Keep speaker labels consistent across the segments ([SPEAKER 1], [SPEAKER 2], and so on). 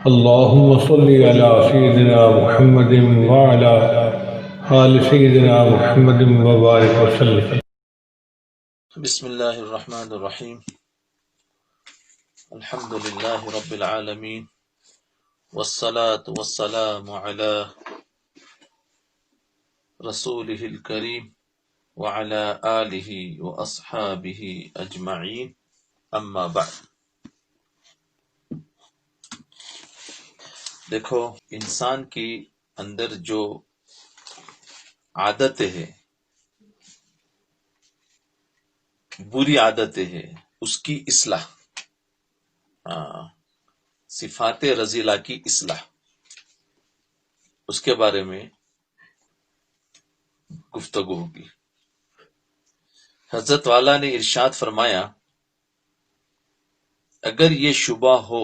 [SPEAKER 1] اللهم صل على سيدنا محمد وعلى آل سيدنا محمد وبارك وسلم.
[SPEAKER 2] بسم اللہ الرحمن الرحیم. الحمد للہ رب العالمین والصلاة والسلام علی رسولہ الکریم وعلی آلہ واصحابہ اجمعین، اما بعد. دیکھو، انسان کی اندر جو عادتیں ہیں، بری عادتیں ہیں، اس کی اصلاح، صفات رذیلہ کی اصلاح، اس کے بارے میں گفتگو ہوگی. حضرت والا نے ارشاد فرمایا، اگر یہ شبہ ہو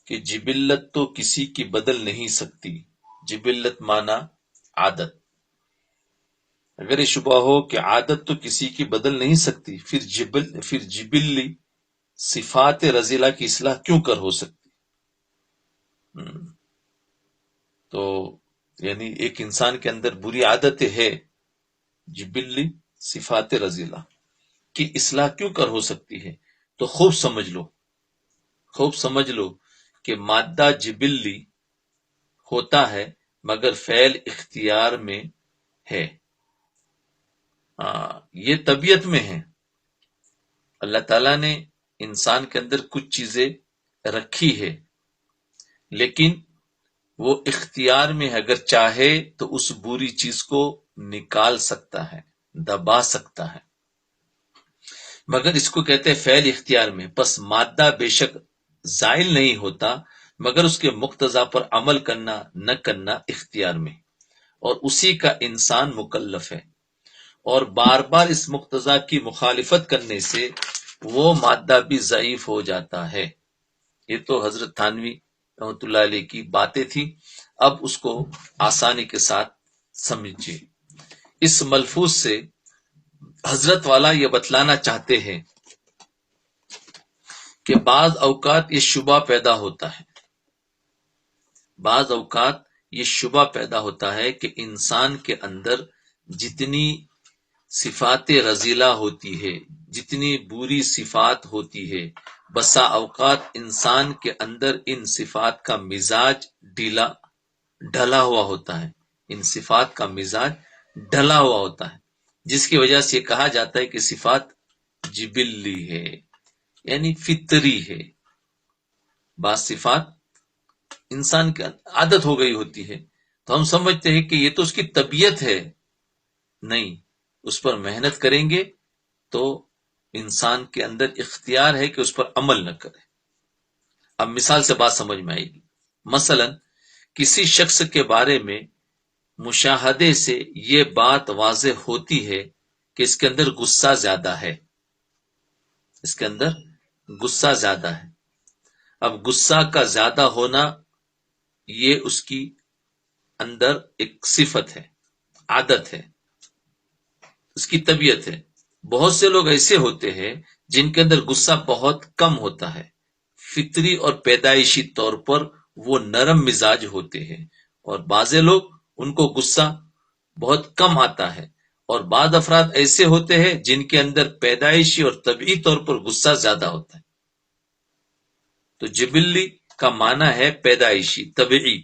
[SPEAKER 2] کہ جبلت تو کسی کی بدل نہیں سکتی، جبلت مانا عادت، اگر یہ شبہ ہو کہ عادت تو کسی کی بدل نہیں سکتی، پھر جبلی صفات رذیلہ کی اصلاح کیوں کر ہو سکتی؟ تو یعنی ایک انسان کے اندر بری عادت ہے، جبلی صفات رذیلہ کی اصلاح کیوں کر ہو سکتی ہے؟ تو خوب سمجھ لو کہ مادہ جبلی ہوتا ہے مگر فعل اختیار میں ہے. یہ طبیعت میں ہے. اللہ تعالیٰ نے انسان کے اندر کچھ چیزیں رکھی ہے، لیکن وہ اختیار میں ہے. اگر چاہے تو اس بری چیز کو نکال سکتا ہے، دبا سکتا ہے، مگر اس کو کہتے ہیں فعل اختیار میں. پس مادہ بے شک زائل نہیں ہوتا مگر اس کے مقتضا پر عمل کرنا نہ کرنا اختیار میں، اور اسی کا انسان مکلف ہے. اور بار بار اس مقتضا کی مخالفت کرنے سے وہ مادہ بھی ضعیف ہو جاتا ہے. یہ تو حضرت تھانوی رحمۃ اللہ علیہ کی باتیں تھی. اب اس کو آسانی کے ساتھ سمجھیے. اس ملفوظ سے حضرت والا یہ بتلانا چاہتے ہیں کہ بعض اوقات یہ شبہ پیدا ہوتا ہے کہ انسان کے اندر جتنی صفات رذیلہ ہوتی ہے، جتنی بری صفات ہوتی ہے، بسا اوقات انسان کے اندر ان صفات کا مزاج ڈھلا ہوا ہوتا ہے. ان صفات کا مزاج ڈھلا ہوا ہوتا ہے، جس کی وجہ سے یہ کہا جاتا ہے کہ صفات جبلی ہے، یعنی فطری ہے. بعض صفات انسان کی عادت ہو گئی ہوتی ہے تو ہم سمجھتے ہیں کہ یہ تو اس کی طبیعت ہے. نہیں، اس پر محنت کریں گے تو انسان کے اندر اختیار ہے کہ اس پر عمل نہ کرے. اب مثال سے بات سمجھ میں آئے گی. مثلا کسی شخص کے بارے میں مشاہدے سے یہ بات واضح ہوتی ہے کہ اس کے اندر غصہ زیادہ ہے. اب غصہ کا زیادہ ہونا یہ اس کی اندر ایک صفت ہے، عادت ہے، اس کی طبیعت ہے. بہت سے لوگ ایسے ہوتے ہیں جن کے اندر غصہ بہت کم ہوتا ہے. فطری اور پیدائشی طور پر وہ نرم مزاج ہوتے ہیں، اور بعض لوگ ان کو غصہ بہت کم آتا ہے. اور بعض افراد ایسے ہوتے ہیں جن کے اندر پیدائشی اور طبعی طور پر غصہ زیادہ ہوتا ہے. تو جبلی کا معنی ہے پیدائشی، طبعی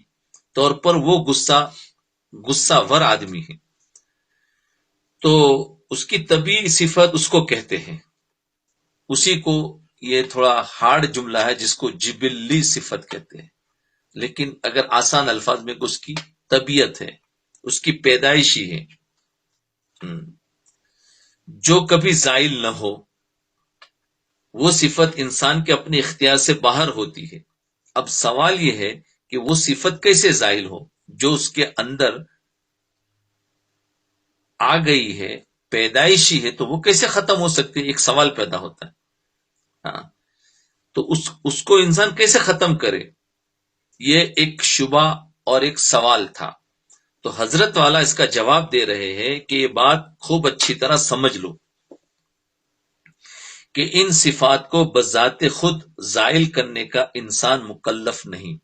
[SPEAKER 2] طور پر وہ غصہ ور آدمی ہے. تو اس کی طبعی صفت اس کو کہتے ہیں. اسی کو یہ تھوڑا ہارڈ جملہ ہے جس کو جبلی صفت کہتے ہیں، لیکن اگر آسان الفاظ میں اس کی طبیعت ہے، اس کی پیدائشی ہے، جو کبھی زائل نہ ہو. وہ صفت انسان کے اپنے اختیار سے باہر ہوتی ہے. اب سوال یہ ہے کہ وہ صفت کیسے زائل ہو جو اس کے اندر آ گئی ہے، پیدائشی ہے، تو وہ کیسے ختم ہو سکتی ہے؟ ایک سوال پیدا ہوتا ہے. تو اس کو انسان کیسے ختم کرے؟ یہ ایک شبہ اور ایک سوال تھا. تو حضرت والا اس کا جواب دے رہے ہیں کہ یہ بات خوب اچھی طرح سمجھ لو کہ ان صفات کو بذات خود زائل کرنے کا انسان مکلف نہیں،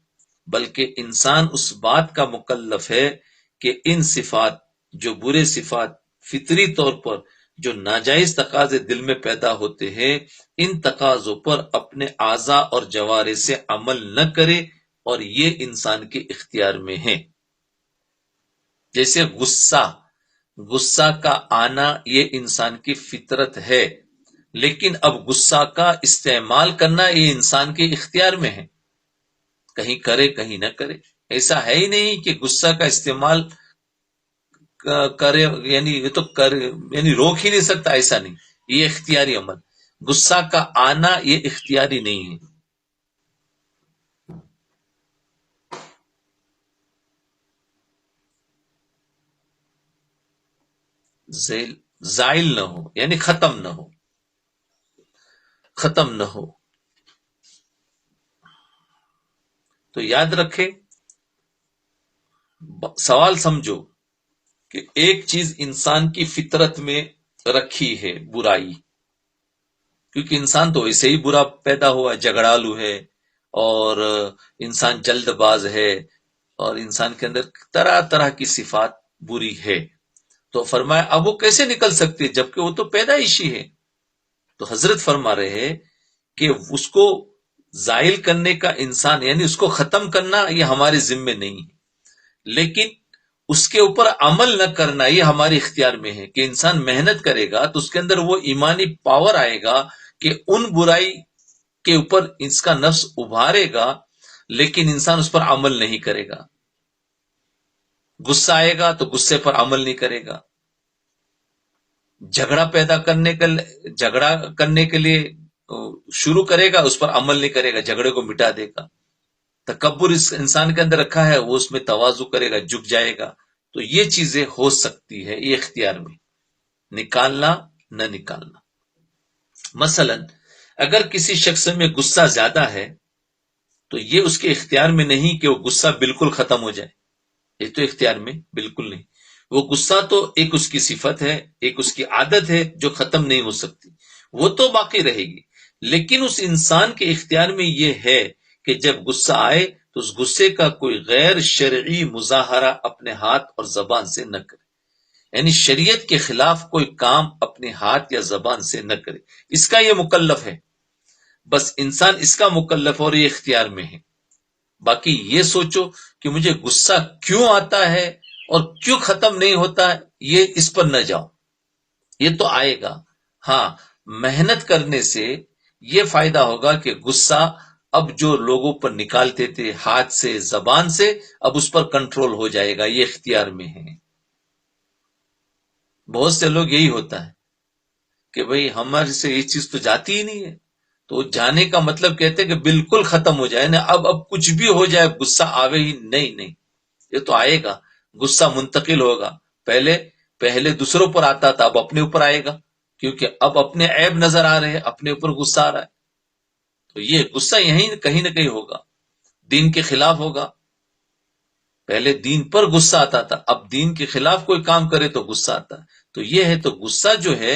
[SPEAKER 2] بلکہ انسان اس بات کا مکلف ہے کہ ان صفات، جو برے صفات فطری طور پر جو ناجائز تقاضے دل میں پیدا ہوتے ہیں، ان تقاضوں پر اپنے اعضاء اور جوارح سے عمل نہ کرے، اور یہ انسان کے اختیار میں ہے۔ جیسے غصہ کا آنا یہ انسان کی فطرت ہے، لیکن اب غصہ کا استعمال کرنا یہ انسان کے اختیار میں ہے، کہیں کرے کہیں نہ کرے۔ ایسا ہے ہی نہیں کہ غصہ کا استعمال کرے، یعنی یہ تو یعنی روک ہی نہیں سکتا، ایسا نہیں، یہ اختیاری عمل۔ غصہ کا آنا یہ اختیاری نہیں ہے۔ زائل نہ ہو یعنی ختم نہ ہو، ختم نہ ہو۔ تو یاد رکھے، سوال سمجھو کہ ایک چیز انسان کی فطرت میں رکھی ہے، برائی، کیونکہ انسان تو ویسے ہی برا پیدا ہوا، جھگڑالو ہے، اور انسان جلد باز ہے، اور انسان کے اندر طرح طرح کی صفات بری ہے۔ تو فرمایا اب وہ کیسے نکل سکتی ہے جبکہ وہ تو پیدائشی ہے؟ تو حضرت فرما رہے ہیں کہ اس کو زائل کرنے کا انسان، یعنی اس کو ختم کرنا یہ ہمارے ذمے نہیں ہے، لیکن اس کے اوپر عمل نہ کرنا یہ ہمارے اختیار میں ہے۔ کہ انسان محنت کرے گا تو اس کے اندر وہ ایمانی پاور آئے گا کہ ان برائی کے اوپر اس کا نفس ابھارے گا، لیکن انسان اس پر عمل نہیں کرے گا۔ غصہ آئے گا تو غصے پر عمل نہیں کرے گا، جھگڑا کرنے کے لیے شروع کرے گا، اس پر عمل نہیں کرے گا، جھگڑے کو مٹا دے گا۔ تکبر اس انسان کے اندر رکھا ہے، وہ اس میں تواضع کرے گا، جھک جائے گا۔ تو یہ چیزیں ہو سکتی ہے، یہ اختیار میں، نکالنا نہ نکالنا۔ مثلا اگر کسی شخص میں غصہ زیادہ ہے تو یہ اس کے اختیار میں نہیں کہ وہ غصہ بالکل ختم ہو جائے، یہ تو اختیار میں بالکل نہیں۔ وہ غصہ تو ایک اس کی صفت ہے، ایک اس کی عادت ہے جو ختم نہیں ہو سکتی، وہ تو باقی رہے گی، لیکن اس انسان کے اختیار میں یہ ہے کہ جب غصہ آئے تو اس غصے کا کوئی غیر شرعی مظاہرہ اپنے ہاتھ اور زبان سے نہ کرے، یعنی شریعت کے خلاف کوئی کام اپنے ہاتھ یا زبان سے نہ کرے۔ اس کا یہ مکلف ہے، بس انسان اس کا مکلف اور یہ اختیار میں ہے۔ باقی یہ سوچو کہ مجھے غصہ کیوں آتا ہے اور کیوں ختم نہیں ہوتا ہے، یہ اس پر نہ جاؤ، یہ تو آئے گا۔ ہاں، محنت کرنے سے یہ فائدہ ہوگا کہ غصہ اب جو لوگوں پر نکالتے تھے ہاتھ سے، زبان سے، اب اس پر کنٹرول ہو جائے گا، یہ اختیار میں ہے۔ بہت سے لوگ یہی ہوتا ہے کہ بھئی ہمارے سے یہ چیز تو جاتی ہی نہیں ہے، تو جانے کا مطلب کہتے ہیں کہ بالکل ختم ہو جائے نا، اب کچھ بھی ہو جائے غصہ آوے ہی نہیں، یہ تو آئے گا، غصہ منتقل ہوگا، پہلے دوسروں پر آتا تھا، اب اپنے اوپر آئے گا، کیونکہ اب اپنے عیب نظر آ رہے ہیں، اپنے اوپر غصہ آ رہا ہے۔ تو یہ غصہ یہیں کہیں نہ کہیں ہوگا، دین کے خلاف ہوگا۔ پہلے دین پر غصہ آتا تھا، اب دین کے خلاف کوئی کام کرے تو غصہ آتا ہے۔ تو یہ ہے، تو غصہ جو ہے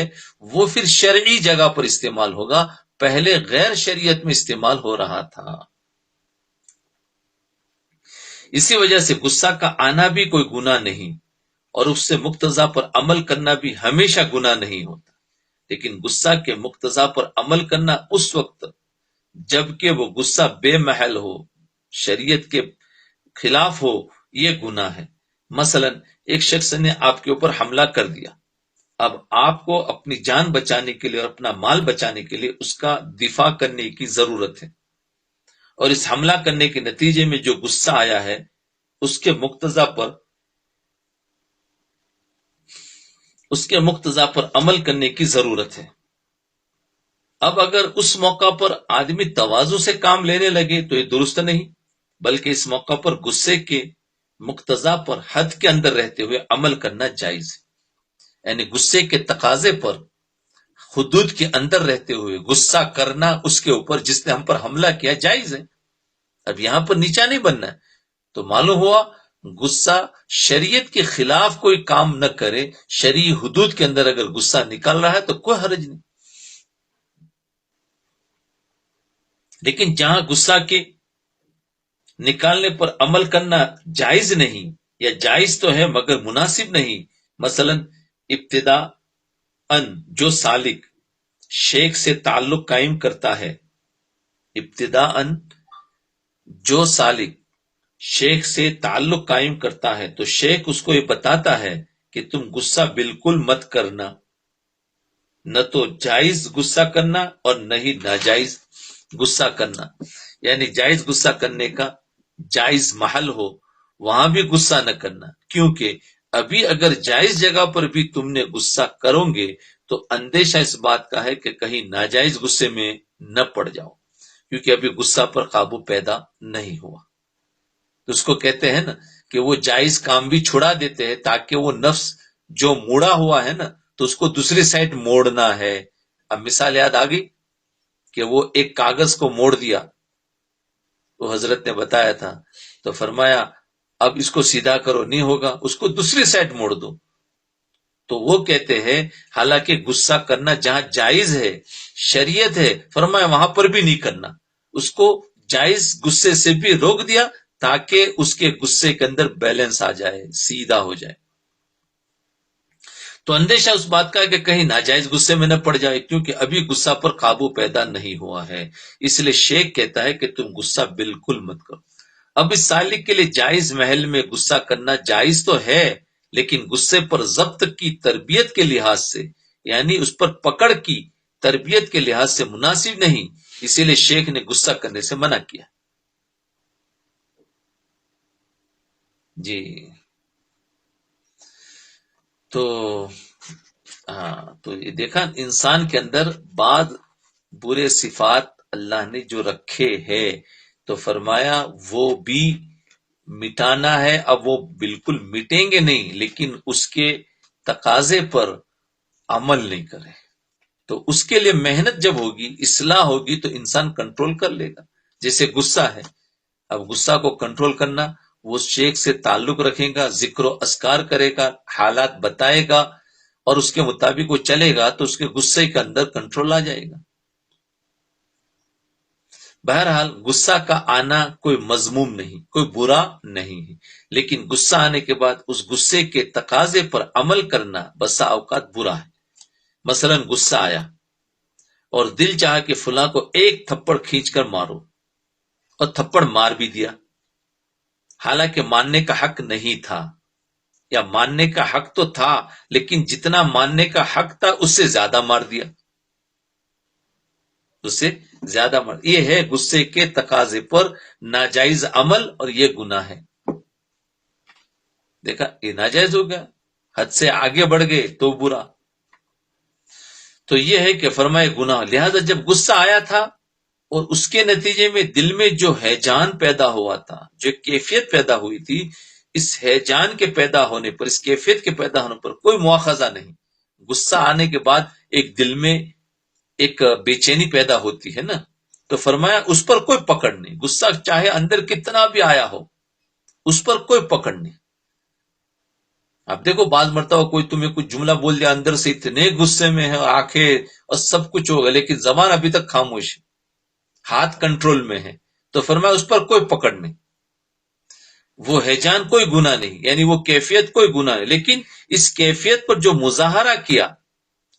[SPEAKER 2] وہ پھر شرعی جگہ پر استعمال ہوگا، پہلے غیر شریعت میں استعمال ہو رہا تھا۔ اسی وجہ سے غصہ کا آنا بھی کوئی گناہ نہیں، اور اس سے مقتضا پر عمل کرنا بھی ہمیشہ گناہ نہیں ہوتا، لیکن غصہ کے مقتضا پر عمل کرنا اس وقت جبکہ وہ غصہ بے محل ہو، شریعت کے خلاف ہو، یہ گناہ ہے۔ مثلا ایک شخص نے آپ کے اوپر حملہ کر دیا، اب آپ کو اپنی جان بچانے کے لیے اور اپنا مال بچانے کے لیے اس کا دفاع کرنے کی ضرورت ہے، اور اس حملہ کرنے کے نتیجے میں جو غصہ آیا ہے اس کے مقتضا پر عمل کرنے کی ضرورت ہے۔ اب اگر اس موقع پر آدمی تواضع سے کام لینے لگے تو یہ درست نہیں، بلکہ اس موقع پر غصے کے مقتضا پر حد کے اندر رہتے ہوئے عمل کرنا جائز ہے، یعنی غصے کے تقاضے پر حدود کے اندر رہتے ہوئے غصہ کرنا اس کے اوپر جس نے ہم پر حملہ کیا جائز ہے۔ اب یہاں پر نیچا نہیں بننا ہے۔ تو معلوم ہوا غصہ شریعت کے خلاف کوئی کام نہ کرے، شرعی حدود کے اندر اگر غصہ نکل رہا ہے تو کوئی حرج نہیں۔ لیکن جہاں غصہ کے نکالنے پر عمل کرنا جائز نہیں، یا جائز تو ہے مگر مناسب نہیں، مثلا ابتدا جو سالک شیخ سے تعلق قائم کرتا ہے، ابتدا جو سالک شیخ سے تعلق قائم کرتا ہے تو شیخ اس کو یہ بتاتا ہے کہ تم غصہ بالکل مت کرنا، نہ تو جائز غصہ کرنا اور نہ ہی ناجائز غصہ کرنا، یعنی جائز غصہ کرنے کا جائز محل ہو وہاں بھی غصہ نہ کرنا، کیونکہ ابھی اگر جائز جگہ پر بھی تم نے غصہ کرو گے تو اندیشہ اس بات کا ہے کہ کہیں ناجائز غصے میں نہ پڑ جاؤ، کیونکہ ابھی غصہ پر قابو پیدا نہیں ہوا۔ تو اس کو کہتے ہیں نا کہ وہ جائز کام بھی چھڑا دیتے ہیں تاکہ وہ نفس جو موڑا ہوا ہے نا تو اس کو دوسری سائڈ موڑنا ہے۔ اب مثال یاد آ گئی کہ وہ ایک کاغذ کو موڑ دیا، تو حضرت نے بتایا تھا، تو فرمایا اب اس کو سیدھا کرو، نہیں ہوگا، اس کو دوسری سائڈ موڑ دو۔ تو وہ کہتے ہیں حالانکہ غصہ کرنا جہاں جائز ہے، شریعت ہے، فرمایا وہاں پر بھی نہیں کرنا، اس کو جائز غصے سے بھی روک دیا تاکہ اس کے غصے کے اندر بیلنس آ جائے، سیدھا ہو جائے۔ تو اندیشہ اس بات کا ہے کہ کہیں ناجائز غصے میں نہ پڑ جائے، کیونکہ ابھی غصہ پر قابو پیدا نہیں ہوا ہے، اس لیے شیخ کہتا ہے کہ تم غصہ بالکل مت کرو۔ اب اس سالک کے لیے جائز محل میں غصہ کرنا جائز تو ہے، لیکن غصے پر ضبط کی تربیت کے لحاظ سے، یعنی اس پر پکڑ کی تربیت کے لحاظ سے مناسب نہیں، اسی لیے شیخ نے غصہ کرنے سے منع کیا۔ جی تو تو یہ دیکھا انسان کے اندر بعض برے صفات اللہ نے جو رکھے ہیں تو فرمایا وہ بھی مٹانا ہے۔ اب وہ بالکل مٹیں گے نہیں، لیکن اس کے تقاضے پر عمل نہیں کرے تو اس کے لیے محنت جب ہوگی، اصلاح ہوگی تو انسان کنٹرول کر لے گا۔ جیسے غصہ ہے، اب غصہ کو کنٹرول کرنا، وہ شیخ سے تعلق رکھے گا، ذکر و اذکار کرے گا، حالات بتائے گا اور اس کے مطابق وہ چلے گا تو اس کے غصے کے اندر کنٹرول آ جائے گا۔ بہرحال غصہ کا آنا کوئی مذموم نہیں، کوئی برا نہیں ہے، لیکن غصہ آنے کے بعد اس غصے کے تقاضے پر عمل کرنا بسا اوقات برا ہے۔ مثلا غصہ آیا اور دل چاہا کہ فلاں کو ایک تھپڑ کھینچ کر مارو، اور تھپڑ مار بھی دیا، حالانکہ ماننے کا حق نہیں تھا، یا ماننے کا حق تو تھا لیکن جتنا ماننے کا حق تھا اس سے زیادہ مار دیا، اس سے زیادہ مار۔ یہ ہے غصے کے تقاضے پر ناجائز عمل، اور یہ گناہ ہے۔ دیکھا یہ ناجائز ہو گیا، حد سے آگے بڑھ گئے تو برا۔ تو یہ ہے کہ فرمائے گناہ، لہذا جب غصہ آیا تھا اور اس کے نتیجے میں دل میں جو ہیجان پیدا ہوا تھا، جو کیفیت پیدا ہوئی تھی، اس ہیجان کے پیدا ہونے پر، اس کیفیت کے پیدا ہونے پر کوئی مواخذہ نہیں۔ غصہ آنے کے بعد ایک دل میں ایک بے چینی پیدا ہوتی ہے نا، تو فرمایا اس پر کوئی پکڑ نہیں، غصہ چاہے اندر کتنا بھی آیا ہو اس پر کوئی پکڑ نہیں۔ اب دیکھو بعض مرتبہ کوئی تمہیں کچھ جملہ بول دیا، اندر سے اتنے غصے میں ہے، آنکھیں اور سب کچھ ہوگا لیکن زبان ابھی تک خاموش ہے، ہاتھ کنٹرول میں ہے، تو فرمایا اس پر کوئی پکڑ نہیں، وہ ہیجان کوئی گناہ نہیں، یعنی وہ کیفیت کوئی گناہ نہیں، لیکن اس کیفیت پر جو مظاہرہ کیا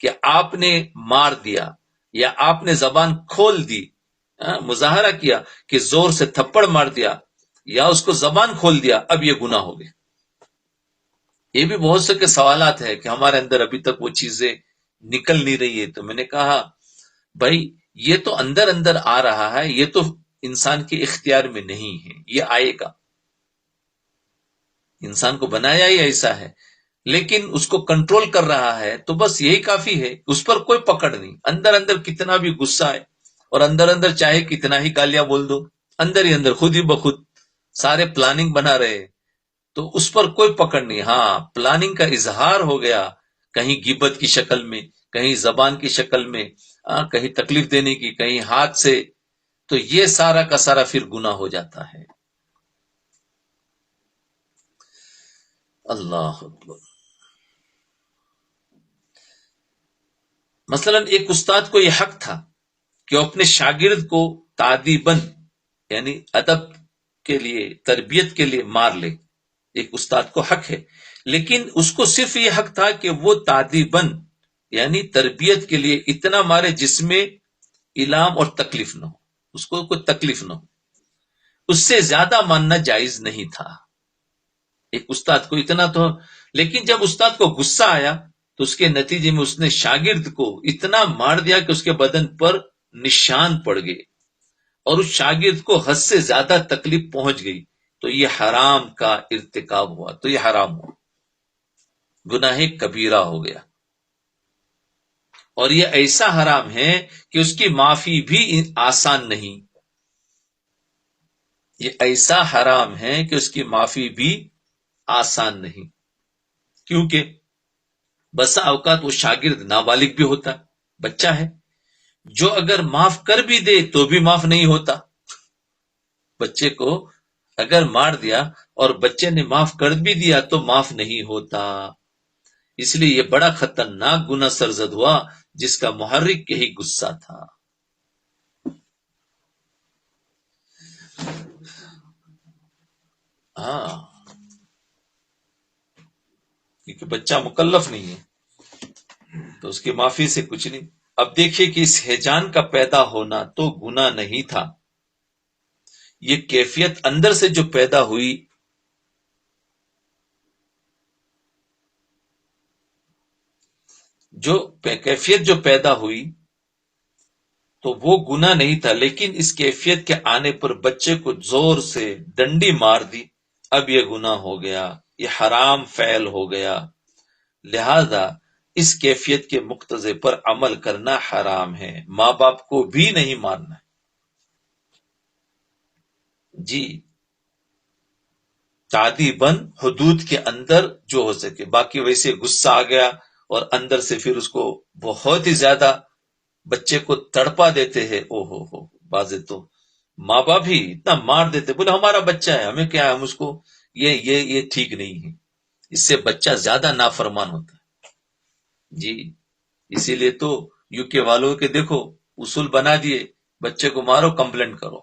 [SPEAKER 2] کہ آپ نے مار دیا یا آپ نے زبان کھول دی، مظاہرہ کیا کہ زور سے تھپڑ مار دیا یا اس کو زبان کھول دیا، اب یہ گناہ ہو گئے۔ یہ بھی بہت سے کے سوالات ہیں کہ ہمارے اندر ابھی تک وہ چیزیں نکل نہیں رہی ہے، تو میں نے کہا بھائی یہ تو اندر اندر آ رہا ہے، یہ تو انسان کے اختیار میں نہیں ہے، یہ آئے گا، انسان کو بنایا ہی ایسا ہے، لیکن اس کو کنٹرول کر رہا ہے تو بس یہی کافی ہے، اس پر کوئی پکڑ نہیں۔ اندر اندر کتنا بھی غصہ ہے اور اندر اندر چاہے کتنا ہی گالیاں بول دو، اندر ہی اندر خود ہی بخود سارے پلاننگ بنا رہے، تو اس پر کوئی پکڑ نہیں۔ ہاں پلاننگ کا اظہار ہو گیا، کہیں غیبت کی شکل میں، کہیں زبان کی شکل میں، کہیں تکلیف دینے کی، کہیں ہاتھ سے، تو یہ سارا کا سارا پھر گناہ ہو جاتا ہے۔ اللہ اکبر۔ مثلا ایک استاد کو یہ حق تھا کہ وہ اپنے شاگرد کو تعدیباً یعنی ادب کے لیے، تربیت کے لیے مار لے، ایک استاد کو حق ہے، لیکن اس کو صرف یہ حق تھا کہ وہ تعدیباً یعنی تربیت کے لیے اتنا مارے جس میں الام اور تکلیف نہ ہو، اس کو کوئی تکلیف نہ ہو، اس سے زیادہ ماننا جائز نہیں تھا۔ ایک استاد کو اتنا تو، لیکن جب استاد کو غصہ آیا تو اس کے نتیجے میں اس نے شاگرد کو اتنا مار دیا کہ اس کے بدن پر نشان پڑ گئے اور اس شاگرد کو حد سے زیادہ تکلیف پہنچ گئی، تو یہ حرام کا ارتکاب ہوا، تو یہ حرام ہوا، گناہ کبیرہ ہو گیا، اور یہ ایسا حرام ہے کہ اس کی معافی بھی آسان نہیں، یہ ایسا حرام ہے کہ اس کی معافی بھی آسان نہیں، کیونکہ بسا اوقات وہ شاگرد نابالغ بھی ہوتا، بچہ ہے، جو اگر معاف کر بھی دے تو بھی معاف نہیں ہوتا۔ بچے کو اگر مار دیا اور بچے نے معاف کر بھی دیا تو معاف نہیں ہوتا، اس لیے یہ بڑا خطرناک گناہ سرزد ہوا جس کا محرک یہی غصہ تھا۔ ہاں، کیونکہ بچہ مکلف نہیں ہے تو اس کی معافی سے کچھ نہیں۔ اب دیکھیے کہ اس ہیجان کا پیدا ہونا تو گناہ نہیں تھا، یہ کیفیت اندر سے جو پیدا ہوئی، کیفیت جو پیدا ہوئی تو وہ گناہ نہیں تھا، لیکن اس کیفیت کے آنے پر بچے کو زور سے ڈنڈی مار دی، اب یہ گناہ ہو گیا، یہ حرام فعل ہو گیا، لہذا اس کیفیت کے مقتضے پر عمل کرنا حرام ہے، ماں باپ کو بھی نہیں مارنا ہے۔ جی، تعدیباً حدود کے اندر جو ہو سکے، باقی ویسے غصہ آ گیا اور اندر سے پھر اس کو بہت ہی زیادہ بچے کو تڑپا دیتے ہیں، او ہو بازے تو ماں باپ ہی اتنا مار دیتے، بولے ہمارا بچہ ہے، ہمیں کیا ہے، ہم اس کو یہ ٹھیک نہیں ہے، اس سے بچہ زیادہ نافرمان ہوتا ہے۔ جی، اسی لیے تو یو کے والوں کے دیکھو اصول بنا دیے، بچے کو مارو کمپلینٹ کرو،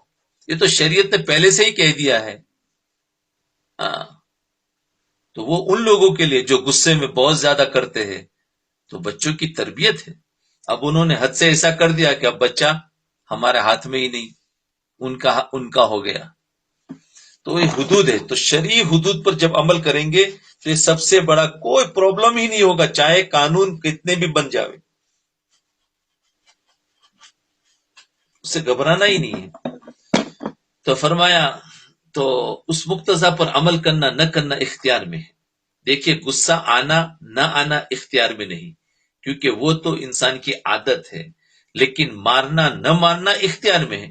[SPEAKER 2] یہ تو شریعت نے پہلے سے ہی کہہ دیا ہے۔ ہاں، تو وہ ان لوگوں کے لیے جو غصے میں بہت زیادہ کرتے ہیں، تو بچوں کی تربیت ہے۔ اب انہوں نے حد سے ایسا کر دیا کہ اب بچہ ہمارے ہاتھ میں ہی نہیں، ان کا ہو گیا، تو یہ حدود ہے، تو شرعی حدود پر جب عمل کریں گے تو یہ سب سے بڑا کوئی پرابلم ہی نہیں ہوگا، چاہے قانون کتنے بھی بن جاوے، اس سے گھبرانا ہی نہیں ہے۔ تو فرمایا تو اس مقتضا پر عمل کرنا نہ کرنا اختیار میں ہے۔ دیکھیے، غصہ آنا نہ آنا اختیار میں نہیں، کیونکہ وہ تو انسان کی عادت ہے، لیکن مارنا نہ مارنا اختیار میں ہے۔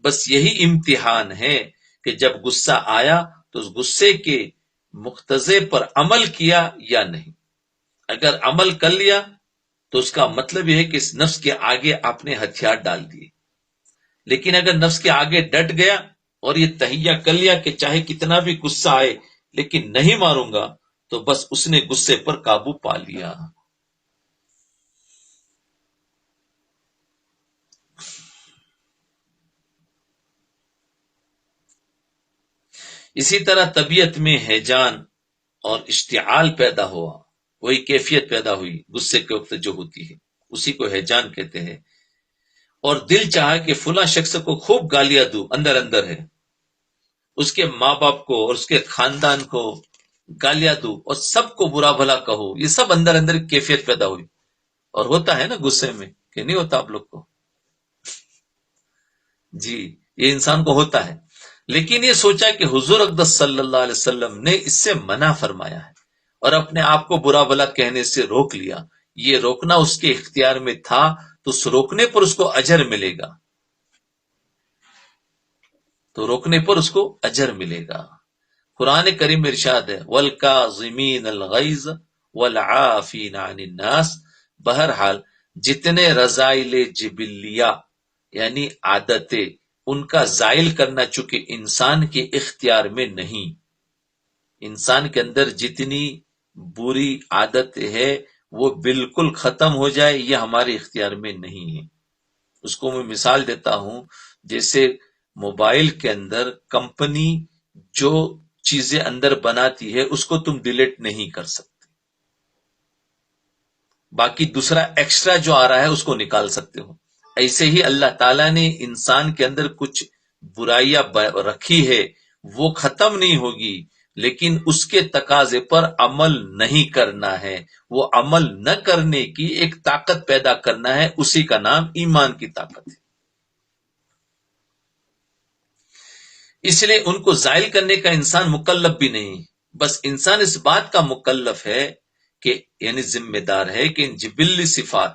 [SPEAKER 2] بس یہی امتحان ہے کہ جب غصہ آیا تو اس غصے کے مقتضے پر عمل کیا یا نہیں۔ اگر عمل کر لیا تو اس کا مطلب یہ ہے کہ اس نفس کے آگے آپ نے ہتھیار ڈال دیے، لیکن اگر نفس کے آگے ڈٹ گیا اور یہ تہیہ کر لیا کہ چاہے کتنا بھی غصہ آئے لیکن نہیں ماروں گا، تو بس اس نے غصے پر قابو پا لیا۔ اسی طرح طبیعت میں ہیجان اور اشتعال پیدا ہوا، وہی کیفیت پیدا ہوئی غصے کے وقت جو ہوتی ہے، اسی کو ہیجان کہتے ہیں، اور دل چاہا کہ فلاں شخص کو خوب گالیاں دوں، اندر اندر ہے، اس کے ماں باپ کو اور اس کے خاندان کو گالیاں دوں اور سب کو برا بھلا کہو، یہ سب اندر اندر کیفیت پیدا ہوئی، اور ہوتا ہے نا غصے میں، کہ نہیں ہوتا آپ لوگ کو؟ جی، یہ انسان کو ہوتا ہے، لیکن یہ سوچا کہ حضور اقدس صلی اللہ علیہ وسلم نے اس سے منع فرمایا ہے اور اپنے آپ کو برا بھلا کہنے سے روک لیا، یہ روکنا اس کے اختیار میں تھا، تو اس روکنے پر اس کو اجر ملے گا، تو روکنے پر اس کو اجر ملے گا۔ قرآن کریم میں ارشاد ہے وَالْكَاظِمِينَ الْغَيْظَ وَالْعَافِينَ عَنِ النَّاسِ، بہرحال جتنے رذائل جبلیہ یعنی عادتیں، ان کا زائل کرنا چونکہ انسان کے اختیار میں نہیں، انسان کے اندر جتنی بری عادت ہے وہ بالکل ختم ہو جائے، یہ ہمارے اختیار میں نہیں ہے۔ اس کو میں مثال دیتا ہوں جیسے موبائل کے اندر کمپنی جو چیزیں اندر بناتی ہے اس کو تم ڈیلیٹ نہیں کر سکتے، باقی دوسرا ایکسٹرا جو آ رہا ہے اس کو نکال سکتے ہو. ایسے ہی اللہ تعالیٰ نے انسان کے اندر کچھ برائیاں رکھی ہے، وہ ختم نہیں ہوگی، لیکن اس کے تقاضے پر عمل نہیں کرنا ہے. وہ عمل نہ کرنے کی ایک طاقت پیدا کرنا ہے، اسی کا نام ایمان کی طاقت ہے. اس لیے ان کو زائل کرنے کا انسان مکلف بھی نہیں، بس انسان اس بات کا مکلف ہے کہ یعنی ذمہ دار ہے کہ ان جبلی صفات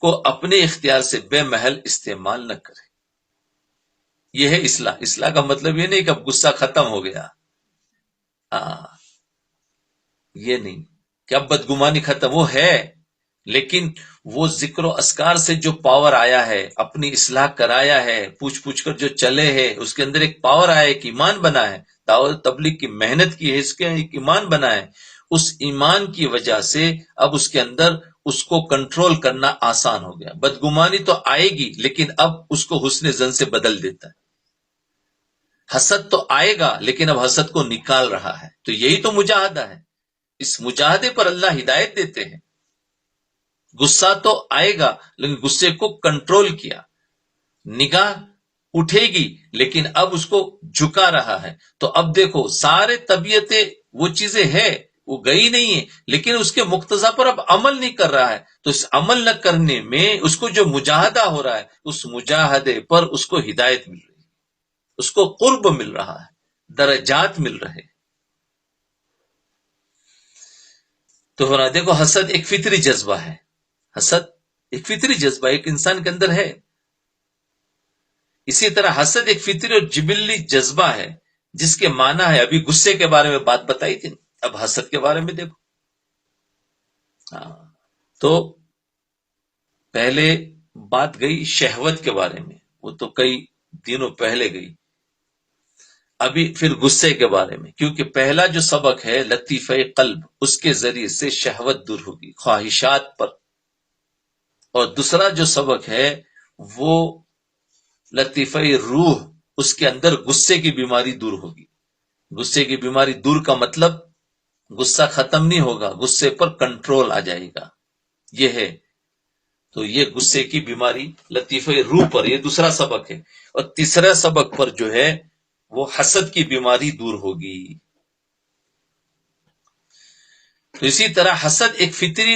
[SPEAKER 2] کو اپنے اختیار سے بے محل استعمال نہ کرے. یہ ہے اصلاح. اصلاح کا مطلب یہ نہیں کہ اب غصہ ختم ہو گیا، یہ نہیں کہ اب بدگمانی ختم، وہ ہے، لیکن وہ ذکر و اذکار سے جو پاور آیا ہے، اپنی اصلاح کرایا ہے، پوچھ پوچھ کر جو چلے ہے، اس کے اندر ایک پاور آیا، ایک ایمان بنا ہے، دعوت تبلیغ کی محنت کی ہے، اس کے ایک ایمان بنا ہے. اس ایمان کی وجہ سے اب اس کے اندر اس کو کنٹرول کرنا آسان ہو گیا. بدگمانی تو آئے گی لیکن اب اس کو حسن زن سے بدل دیتا ہے. حسد تو آئے گا لیکن اب حسد کو نکال رہا ہے. تو یہی تو مجاہدہ ہے. اس مجاہدے پر اللہ ہدایت دیتے ہیں. غصہ تو آئے گا لیکن غصے کو کنٹرول کیا، نگاہ اٹھے گی لیکن اب اس کو جھکا رہا ہے. تو اب دیکھو سارے طبیعتیں وہ چیزیں ہے، وہ گئی نہیں ہے، لیکن اس کے مقتضا پر اب عمل نہیں کر رہا ہے. تو اس عمل نہ کرنے میں اس کو جو مجاہدہ ہو رہا ہے، اس مجاہدے پر اس کو ہدایت مل رہی ہے، اس کو قرب مل رہا ہے، درجات مل رہے. تو دیکھو حسد ایک فطری جذبہ ہے. حسد ایک فطری جذبہ ایک انسان کے اندر ہے. اسی طرح حسد ایک فطری اور جبلی جذبہ ہے جس کے معنی ہے، ابھی غصے کے بارے میں بات بتائی تھی، اب حسد کے بارے میں دیکھو. تو پہلے بات گئی شہوت کے بارے میں، وہ تو کئی دنوں پہلے گئی. ابھی پھر غصے کے بارے میں، کیونکہ پہلا جو سبق ہے لطیفہ قلب، اس کے ذریعے سے شہوت دور ہوگی خواہشات پر، اور دوسرا جو سبق ہے وہ لطیفہ روح، اس کے اندر غصے کی بیماری دور ہوگی. غصے کی بیماری دور کا مطلب غصہ ختم نہیں ہوگا، غصے پر کنٹرول آ جائے گا. یہ ہے. تو یہ غصے کی بیماری لطیفہ روح پر، یہ دوسرا سبق ہے. اور تیسرا سبق پر جو ہے وہ حسد کی بیماری دور ہوگی. تو اسی طرح حسد ایک فطری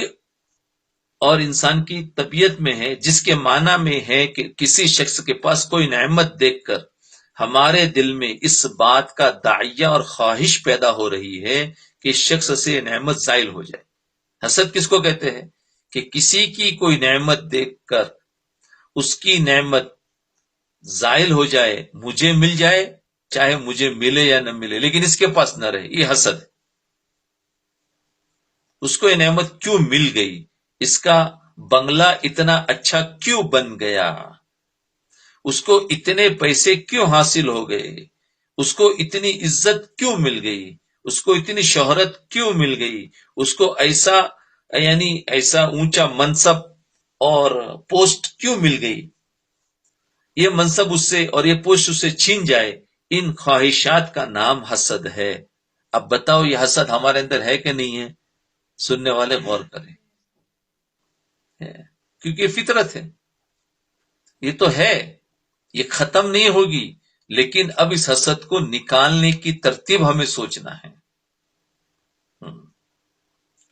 [SPEAKER 2] اور انسان کی طبیعت میں ہے، جس کے معنی میں ہے کہ کسی شخص کے پاس کوئی نعمت دیکھ کر ہمارے دل میں اس بات کا داعیہ اور خواہش پیدا ہو رہی ہے کہ اس شخص سے نعمت زائل ہو جائے. حسد کس کو کہتے ہیں؟ کہ کسی کی کوئی نعمت دیکھ کر اس کی نعمت زائل ہو جائے، مجھے مل جائے، چاہے مجھے ملے یا نہ ملے، لیکن اس کے پاس نہ رہے. یہ حسد ہے. اس کو یہ نعمت کیوں مل گئی، اس کا بنگلہ اتنا اچھا کیوں بن گیا، اس کو اتنے پیسے کیوں حاصل ہو گئے، اس کو اتنی عزت کیوں مل گئی، اس کو اتنی شہرت کیوں مل گئی، اس کو ایسا ایسا اونچا منصب اور پوسٹ کیوں مل گئی. یہ منصب اس سے اور یہ پوسٹ اس سے چھین جائے. ان خواہشات کا نام حسد ہے. اب بتاؤ یہ حسد ہمارے اندر ہے کہ نہیں ہے؟ سننے والے غور کریں، کیونکہ یہ فطرت ہے، یہ تو ہے، یہ ختم نہیں ہوگی، لیکن اب اس حسد کو نکالنے کی ترتیب ہمیں سوچنا ہے.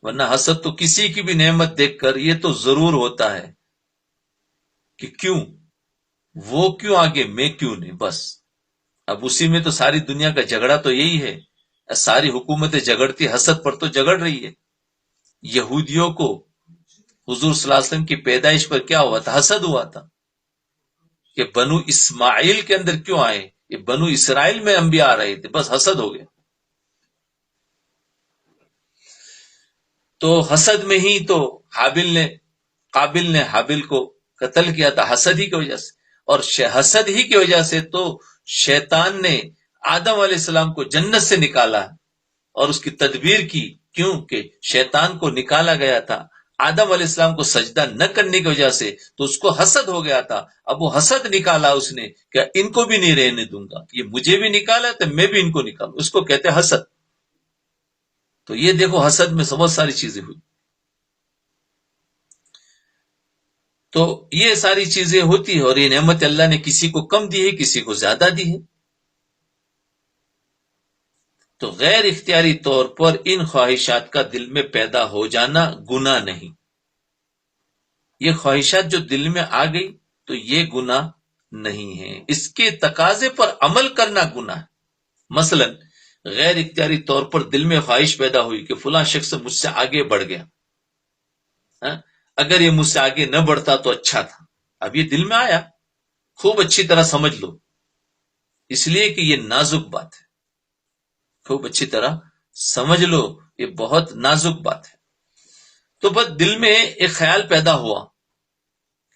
[SPEAKER 2] ورنہ حسد تو کسی کی بھی نعمت دیکھ کر یہ تو ضرور ہوتا ہے کہ کیوں وہ کیوں آگے، میں کیوں نہیں. بس اب اسی میں تو ساری دنیا کا جھگڑا تو یہی ہے. ساری حکومتیں جھگڑتی حسد پر تو جھگڑ رہی ہے. یہودیوں کو حضور صلی اللہ علیہ وسلم کی پیدائش پر کیا ہوا تھا؟ حسد ہوا تھا کہ بنو اسماعیل کے اندر کیوں آئے، یہ بنو اسرائیل میں انبیاء آ رہے تھے، بس حسد ہو گیا. تو حسد میں ہی تو قابل نے حابل کو قتل کیا تھا، حسد ہی کی وجہ سے. اور حسد ہی کی وجہ سے تو شیطان نے آدم علیہ السلام کو جنت سے نکالا اور اس کی تدبیر کی. کیوں کہ شیطان کو نکالا گیا تھا آدم علیہ السلام کو سجدہ نہ کرنے کی وجہ سے تو اس کو حسد ہو گیا تھا. اب وہ حسد نکالا اس نے کہ ان کو بھی نہیں رہنے دوں گا، یہ مجھے بھی نکالا تو میں بھی ان کو نکالوں. اس کو کہتے ہیں حسد. تو یہ دیکھو حسد میں بہت ساری چیزیں ہوئی. تو یہ ساری چیزیں ہوتی ہے، اور یہ نعمت اللہ نے کسی کو کم دی ہے، کسی کو زیادہ دی ہے. تو غیر اختیاری طور پر ان خواہشات کا دل میں پیدا ہو جانا گناہ نہیں. یہ خواہشات جو دل میں آ گئی تو یہ گناہ نہیں ہے. اس کے تقاضے پر عمل کرنا گناہ ہے. مثلا غیر اختیاری طور پر دل میں خواہش پیدا ہوئی کہ فلاں شخص مجھ سے آگے بڑھ گیا، اگر یہ مجھ سے آگے نہ بڑھتا تو اچھا تھا. اب یہ دل میں آیا، خوب اچھی طرح سمجھ لو، اس لیے کہ یہ نازک بات ہے. خوب اچھی طرح سمجھ لو، یہ بہت نازک بات ہے. تو بس دل میں ایک خیال پیدا ہوا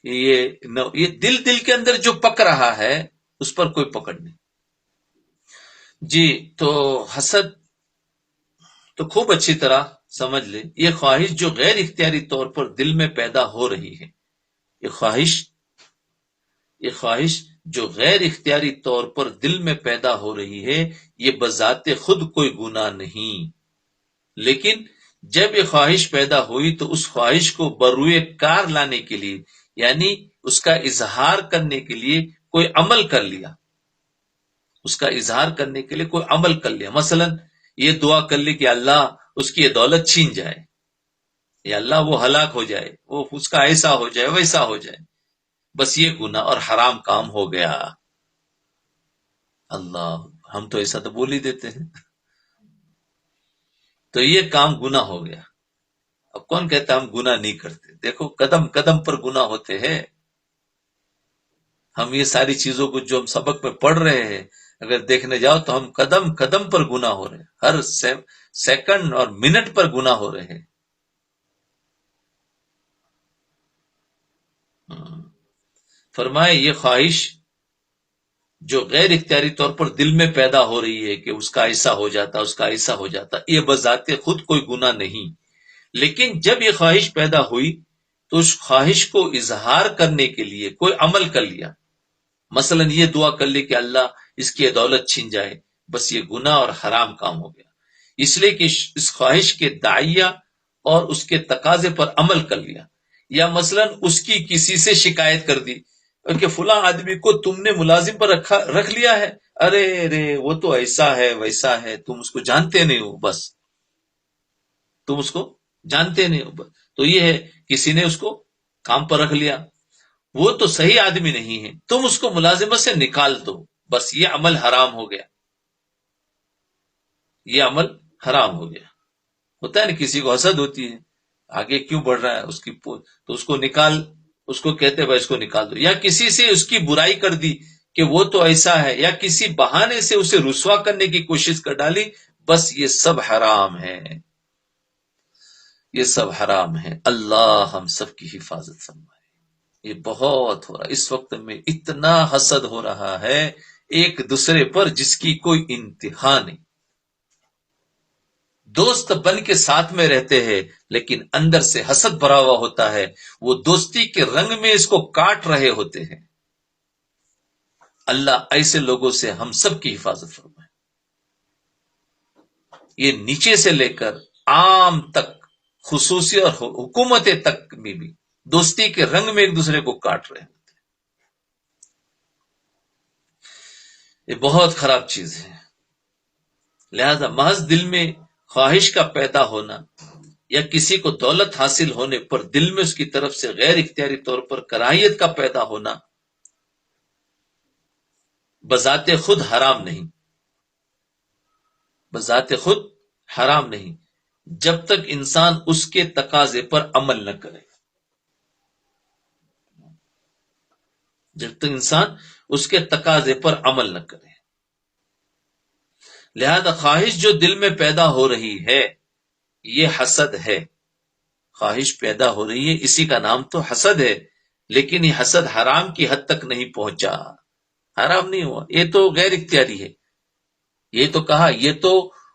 [SPEAKER 2] کہ یہ دل کے اندر جو پک رہا ہے اس پر کوئی پکڑ نہیں. جی تو حسد تو خوب اچھی طرح سمجھ لے، یہ خواہش جو غیر اختیاری طور پر دل میں پیدا ہو رہی ہے، یہ خواہش جو غیر اختیاری طور پر دل میں پیدا ہو رہی ہے، یہ بذات خود کوئی گناہ نہیں. لیکن جب یہ خواہش پیدا ہوئی تو اس خواہش کو بروئے کار لانے کے لیے، یعنی اس کا اظہار کرنے کے لیے کوئی عمل کر لیا. اس کا اظہار کرنے کے لیے کوئی عمل کر لیا. مثلا یہ دعا کر لی کہ اللہ اس کی یہ دولت چھین جائے، یا اللہ وہ ہلاک ہو جائے، وہ اس کا ایسا ہو جائے ویسا ہو جائے. بس یہ گناہ اور حرام کام ہو گیا. اللہ، ہم تو ایسا تو بول ہی دیتے ہیں. تو یہ کام گناہ ہو گیا. اب کون کہتا ہم گناہ نہیں کرتے؟ دیکھو قدم قدم پر گناہ ہوتے ہیں. ہم یہ ساری چیزوں کو جو ہم سبق میں پڑھ رہے ہیں اگر دیکھنے جاؤ تو ہم قدم قدم پر گناہ ہو رہے ہیں، ہر سیکنڈ اور منٹ پر گناہ ہو رہے ہیں. فرمائے یہ خواہش جو غیر اختیاری طور پر دل میں پیدا ہو رہی ہے کہ اس کا ایسا ہو جاتا، اس کا ایسا ہو جاتا، یہ بذات خود کوئی گناہ نہیں. لیکن جب یہ خواہش پیدا ہوئی تو اس خواہش کو اظہار کرنے کے لیے کوئی عمل کر لیا. مثلا یہ دعا کر لی کہ اللہ اس کی دولت چھین جائے، بس یہ گناہ اور حرام کام ہو گیا. اس لیے کہ اس خواہش کے داعیہ اور اس کے تقاضے پر عمل کر لیا. یا مثلا اس کی کسی سے شکایت کر دی کہ فلاں آدمی کو تم نے ملازم پر رکھ لیا ہے، ارے وہ تو ایسا ہے ویسا ہے، تم اس کو جانتے نہیں ہو، بس تم اس کو جانتے نہیں ہو. تو یہ ہے کسی نے اس کو کام پر رکھ لیا، وہ تو صحیح آدمی نہیں ہے، تم اس کو ملازمت سے نکال دو، بس یہ عمل حرام ہو گیا. یہ عمل حرام ہو گیا. ہوتا ہے نا، کسی کو حسد ہوتی ہے، آگے کیوں بڑھ رہا ہے اس کی تو اس کو نکال، اس کو کہتے بھائی اس کو نکال دو. یا کسی سے اس کی برائی کر دی کہ وہ تو ایسا ہے، یا کسی بہانے سے اسے رسوا کرنے کی کوشش کر ڈالی، بس یہ سب حرام ہے. یہ سب حرام ہے. اللہ ہم سب کی حفاظت فرمائے. یہ بہت ہو رہا ہے اس وقت میں، اتنا حسد ہو رہا ہے ایک دوسرے پر جس کی کوئی انتہا نہیں. دوست بن کے ساتھ میں رہتے ہیں لیکن اندر سے حسد بھرا ہوا ہوتا ہے. وہ دوستی کے رنگ میں اس کو کاٹ رہے ہوتے ہیں. اللہ ایسے لوگوں سے ہم سب کی حفاظت فرمائے. یہ نیچے سے لے کر عام تک، خصوصی اور حکومتیں تک میں بھی دوستی کے رنگ میں ایک دوسرے کو کاٹ رہے ہوتے ہیں. یہ بہت خراب چیز ہے. لہذا محض دل میں خواہش کا پیدا ہونا یا کسی کو دولت حاصل ہونے پر دل میں اس کی طرف سے غیر اختیاری طور پر کراہیت کا پیدا ہونا بذات خود حرام نہیں. بذات خود حرام نہیں جب تک انسان اس کے تقاضے پر عمل نہ کرے. جب تک انسان اس کے تقاضے پر عمل نہ کرے. لہذا خواہش جو دل میں پیدا ہو رہی ہے یہ حسد ہے. خواہش پیدا ہو رہی ہے، اسی کا نام تو حسد ہے. لیکن یہ حسد حرام کی حد تک نہیں پہنچا، حرام نہیں ہوا، یہ تو غیر اختیاری ہے. یہ تو کہا یہ تو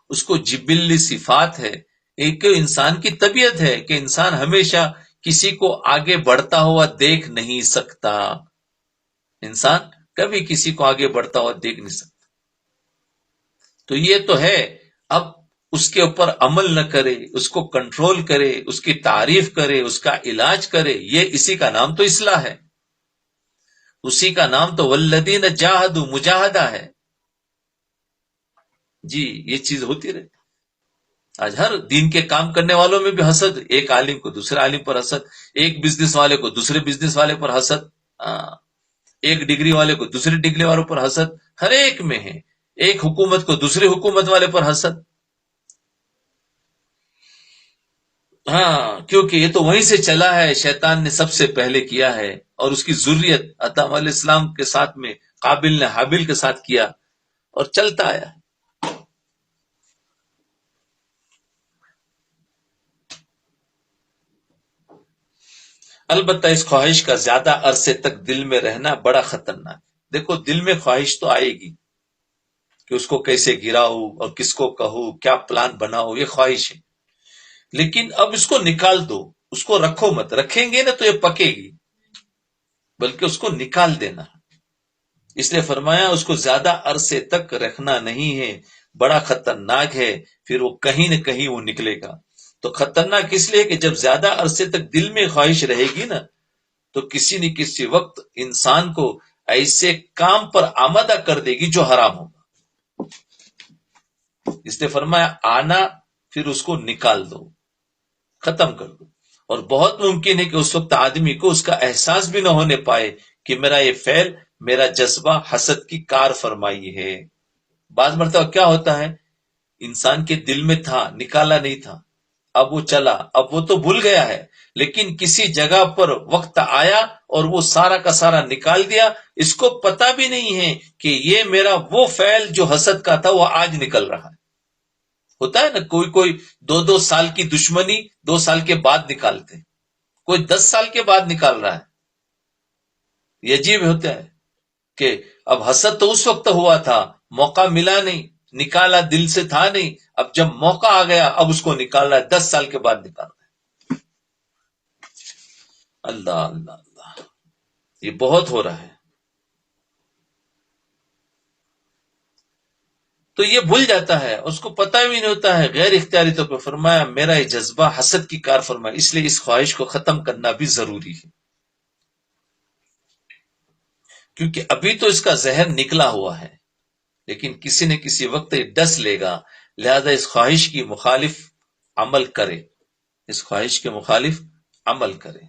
[SPEAKER 2] اس کو جبلی صفات ہے، ایک انسان کی طبیعت ہے کہ انسان ہمیشہ کسی کو آگے بڑھتا ہوا دیکھ نہیں سکتا. انسان کبھی کسی کو آگے بڑھتا ہوا دیکھ نہیں سکتا. تو یہ تو ہے. اب اس کے اوپر عمل نہ کرے، اس کو کنٹرول کرے، اس کی تعریف کرے، اس کا علاج کرے، یہ اسی کا نام تو اصلاح ہے. اسی کا نام تو والذین جاہدوا مجاہدہ ہے. جی یہ چیز ہوتی رہے. آج ہر دین کے کام کرنے والوں میں بھی حسد، ایک عالم کو دوسرے عالم پر حسد، ایک بزنس والے کو دوسرے بزنس والے پر حسد، ایک ڈگری والے کو دوسرے ڈگری والوں پر حسد، ہر ایک میں ہے. ایک حکومت کو دوسرے حکومت والے پر حسد. ہاں کیونکہ یہ تو وہیں سے چلا ہے، شیطان نے سب سے پہلے کیا ہے، اور اس کی ذریت آدم علیہ السلام کے ساتھ میں قابل نے حابل کے ساتھ کیا اور چلتا آیا. البتہ اس خواہش کا زیادہ عرصے تک دل میں رہنا بڑا خطرناک. دیکھو دل میں خواہش تو آئے گی کہ اس کو کیسے گراؤ اور کس کو کہوں، کیا پلان بناؤ، یہ خواہش ہے. لیکن اب اس کو نکال دو، اس کو رکھو مت. رکھیں گے نا تو یہ پکے گی، بلکہ اس کو نکال دینا. اس لیے فرمایا اس کو زیادہ عرصے تک رکھنا نہیں ہے، بڑا خطرناک ہے، پھر وہ کہیں نہ کہیں وہ نکلے گا. تو خطرناک اس لیے کہ جب زیادہ عرصے تک دل میں خواہش رہے گی نا تو کسی نہ کسی وقت انسان کو ایسے کام پر آمادہ کر دے گی جو حرام ہوگا. اس نے فرمایا آنا، پھر اس کو نکال دو، ختم کر دو. اور بہت ممکن ہے کہ اس وقت آدمی کو اس کا احساس بھی نہ ہونے پائے کہ میرا یہ فعل، میرا جذبہ حسد کی کار فرمائی ہے. بعض مرتبہ کیا ہوتا ہے، انسان کے دل میں تھا، نکالا نہیں تھا، اب وہ چلا، اب وہ تو بھول گیا ہے، لیکن کسی جگہ پر وقت آیا اور وہ سارا کا سارا نکال دیا. اس کو پتا بھی نہیں ہے کہ یہ میرا وہ فعل جو حسد کا تھا وہ آج نکل رہا ہے. ہوتا ہے نا کوئی 2 سال کی دشمنی 2 سال کے بعد نکالتے، کوئی 10 سال کے بعد نکال رہا ہے. یہ عجیب ہوتا ہے کہ اب حسد تو اس وقت ہوا تھا، موقع ملا نہیں، نکالا دل سے تھا نہیں، اب جب موقع آ گیا اب اس کو نکال رہا ہے، 10 سال کے بعد نکال رہا ہے. اللہ اللہ اللہ، یہ بہت ہو رہا ہے. تو یہ بھول جاتا ہے، اس کو پتہ بھی نہیں ہوتا ہے، غیر اختیاری طور پر فرمایا میرا یہ جذبہ حسد کی کار فرمایا. اس لیے اس خواہش کو ختم کرنا بھی ضروری ہے، کیونکہ ابھی تو اس کا زہر نکلا ہوا ہے، لیکن کسی نہ کسی وقت یہ ڈس لے گا. لہذا اس خواہش کی مخالف عمل کرے، اس خواہش کے مخالف عمل کرے.